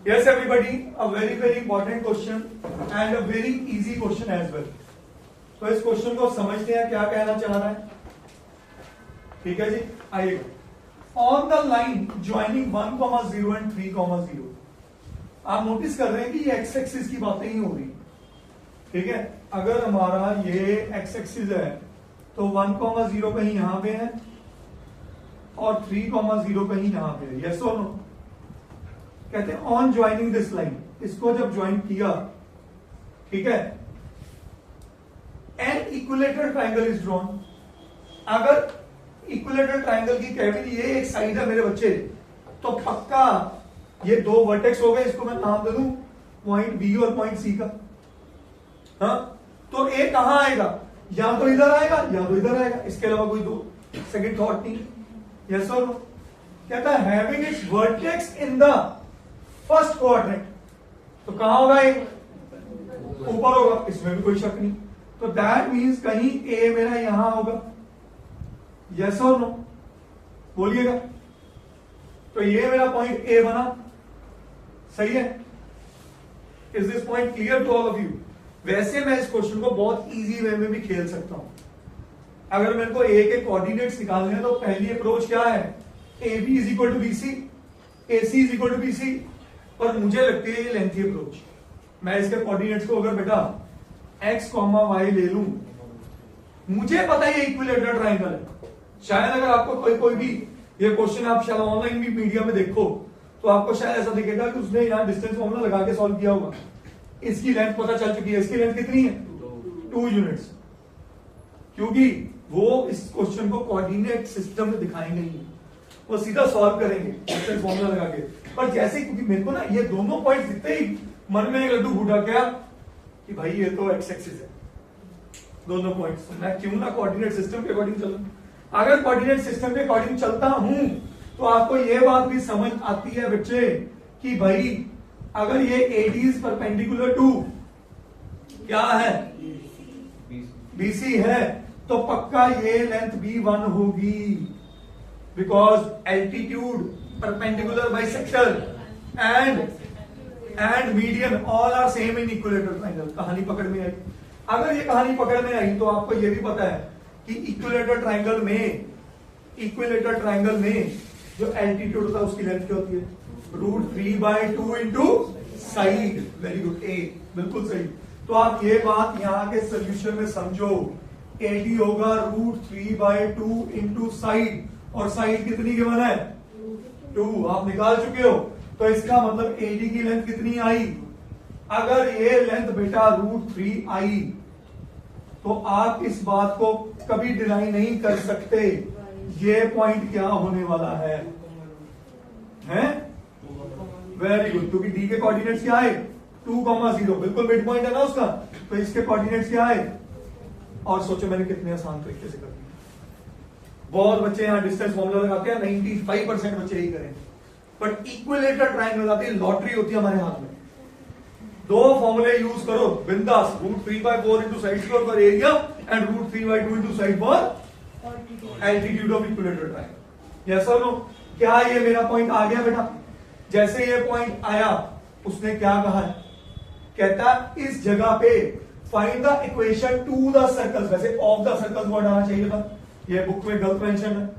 Yes, everybody, a very important question and a very easy question as well. तो इस question को समझते हैं क्या कहना चाह रहा है. ठीक है जी, आइए. On the line joining 1,0 and 3,0. आप नोटिस कर रहे हैं कि ये एक्स एक्सिस की बातें ही हो रही. ठीक है, अगर हमारा ये एक्स एक्सिस है तो 1,0 कहीं यहां पे है और 3,0 कहीं यहां पे है. यस और नो? कहते हैं ऑन ज्वाइनिंग दिस लाइन, इसको जब ज्वाइन किया, ठीक है, an equilateral triangle is drawn. अगर इक्विलेटरल ट्राइंगल की कैविटी ये एक साइड है मेरे बच्चे, तो पक्का ये दो वर्टेक्स हो गए. इसको मैं नाम दे दूं पॉइंट बी और पॉइंट सी का. हाँ, तो ए कहां आएगा? या तो इधर आएगा या तो इधर आएगा. इसके अलावा कोई दो सेकंड थॉट नहीं. यस और नो? कहता है having its vertex in the first quadrant, तो कहां होगा? ये ऊपर होगा, इसमें भी कोई शक नहीं. तो दैट मीन्स कहीं ए मेरा यहां होगा. यस और नो? बोलिएगा. तो ये मेरा पॉइंट ए बना. सही है? Is this point clear to all of you? वैसे मैं इस क्वेश्चन को बहुत इजी वे में भी खेल सकता हूं. अगर मेरे को ए के कोऑर्डिनेट्स निकालने हैं तो पहली अप्रोच क्या है? A B is equal to B C, A C is equal to B C. पर मुझे लगती है ये लेंथी अप्रोच. मैं इसके कोऑर्डिनेट्स को अगर बेटा एक्स कॉमा वाई ले लूं, मुझे पता है ये इक्विलेटरल ट्राइंगल है. शायद अगर आपको कोई भी ये क्वेश्चन आप शायद ऑनलाइन भी मीडिया में देखो तो आपको शायद ऐसा दिखेगा कि उसने यहां डिस्टेंस फॉर्मूला लगा के सॉल्व किया होगा. इसकी लेंथ पता चल चुकी है. इसकी लेंथ कितनी है? 2 यूनिट्स. क्योंकि वो इस क्वेश्चन को कोऑर्डिनेट सिस्टम में दिखाएंगे नहीं, वो सीधा सॉल्व करेंगे डिस्टेंस फॉर्मूला लगा के. पर जैसे क्योंकि मेरे को ना ये दोनों पॉइंट दिखते ही मन में एक लड्डू फूटा क्या कि भाई ये तो एक्स एक्सिस है दोनों पॉइंट्स. मैं क्यों ना कोऑर्डिनेट सिस्टम के अकॉर्डिंग चलूं. अगर कोऑर्डिनेट सिस्टम के अकॉर्डिंग चलता हूं तो आपको ये बात भी समझ आती है बच्चे कि भाई अगर ये AD इज परपेंडिकुलर टू क्या है? BC है, तो पक्का ये लेंथ B1 होगी. Because altitude, perpendicular bisector and median all are same in equilateral triangle. कहानी पकड़ में आई? अगर ये कहानी पकड़ में आई तो आपको ये भी पता है कि इक्विलेटरल ट्राइंगल में जो एल्टीट्यूड होता है उसकी लेंथ क्या होती है? √3/2 इंटू साइड. वेरी गुड, ए बिल्कुल सही. तो आप ये बात यहां के सोल्यूशन में समझो. AD होगा √3/2 इंटू साइड, और साइड कितनी गिवन है? 2. आप निकाल चुके हो. तो इसका मतलब AD की लेंथ कितनी आई? अगर ये लेंथ बेटा √3 आई तो आप इस बात को कभी डिनाई नहीं कर सकते ये पॉइंट क्या होने वाला है. Very good. क्योंकि डी के कोऑर्डिनेट्स क्या है? 2,0. बिल्कुल मिड पॉइंट है ना उसका. तो इसके कोऑर्डिनेट्स क्या है? और सोचो मैंने कितने आसान तरीके से कर दिया. बहुत बच्चे यहां डिस्टेंस फॉर्मूला लगाते हैं, 95% बच्चे यही करें. बट इक्विलेटरल ट्राइंगल लगाते हैं, लॉटरी होती है हमारे हाथ में. दो फॉर्मूले यूज करो बिंदास. √3/4 into side square for area and √3/2 into side for altitude of equilateral triangle. Yes और नो? क्या ये मेरा पॉइंट आ गया बेटा? जैसे ये पॉइंट आया उसने क्या कहा है? कहता इस जगह पे find the equation two the circles. वैसे ऑफ द सर्कल्स वर्ड आना चाहिए था, ये बुक में गलत मेंशन है.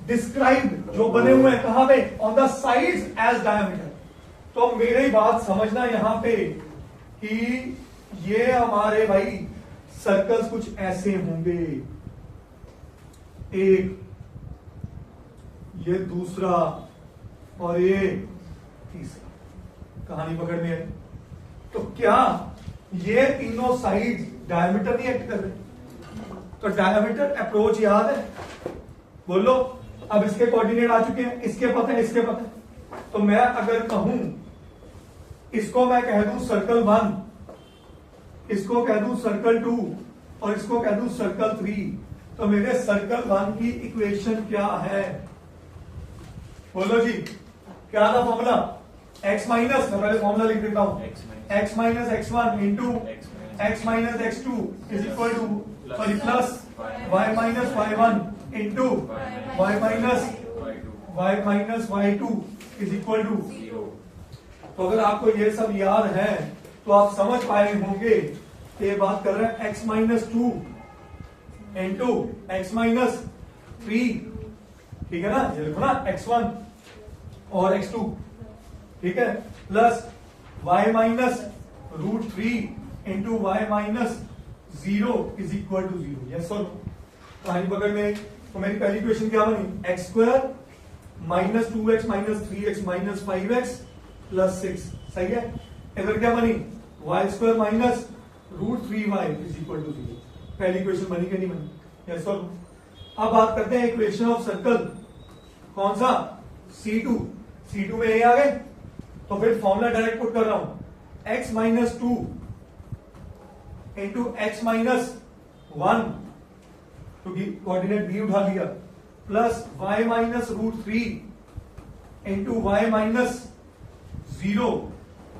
डिस्क्राइब जो बने हुए हैं कहां पे? On the sides as diameter. तो मेरी बात समझना यहां पे कि ये हमारे भाई सर्कल्स कुछ ऐसे होंगे. एक, ये दूसरा और ये तीसरा. कहानी पकड़ में है? तो क्या ये तीनों साइड डायमीटर नहीं एक्ट कर रहे? तो डायमीटर अप्रोच याद है? बोलो. अब इसके कोऑर्डिनेट आ चुके हैं, इसके पता है, इसके पता है. तो मैं अगर कहूं इसको मैं कह दूं सर्कल 1, इसको कह दूं सर्कल 2 और इसको कह दूं सर्कल 3, तो मेरे सर्कल 1 की इक्वेशन क्या है? बोलो जी. क्या था फॉर्मूला? x माइनस, मैं पहले फॉर्मूला लिख देता हूं. x minus x1 into x minus x2 is equal to sorry plus y minus y1 into y minus y2 is equal to 0. तो अगर आपको ये सब याद है तो आप समझ पाए होंगे कि ये बात कर रहे हैं x minus two into x minus three, ठीक है ना, ये लिखो ना x1 और x2, ठीक है, plus y minus root three into y minus zero is equal to zero. Yes और नो? कहानी पकड़ में तो मेरी पहली क्वेश्चन क्या बनी, x square minus two x minus three x minus five x plus six, सही है। इधर क्या बनी, y square minus root three y is equal to zero. पहली क्वेश्चन बनी कि नहीं बनी? यस और नो? अब बात करते हैं इक्वेशन ऑफ सर्कल, कौन सा, C2। C2 में ये आ गए, तो फिर फॉर्मूला डायरेक्ट पुट कर रहा हूं, x minus two into x minus one, क्योंकि कोऑर्डिनेट b उठा लिया, plus y minus root three into y minus zero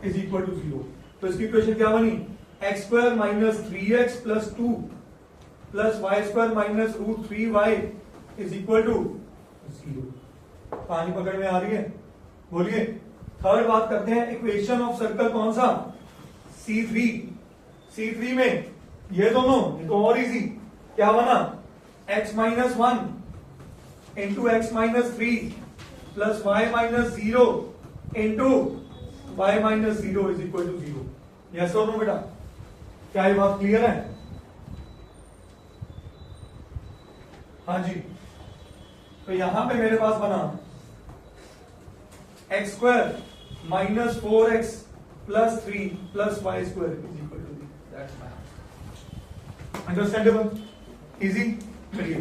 is equal to zero. तो इसकी इक्वेशन क्या बनी, x square minus three x plus two plus y square minus root three y is equal to zero. कहानी पकड़ में आ रही है? बोलिए। थर्ड बात करते हैं, इक्वेशन ऑफ सर्कल कौन सा, C3। C3 में ये दोनों, ये तो और इजी, क्या बना, x minus one into x minus three plus y minus zero into y minus zero is equal to zero. Yes और नो बेटा? क्या ये बात क्लियर है? हाँ जी। तो यहां पे मेरे पास बना x square minus four x plus three plus y square is equal to, that's my understandable, easy. चलिए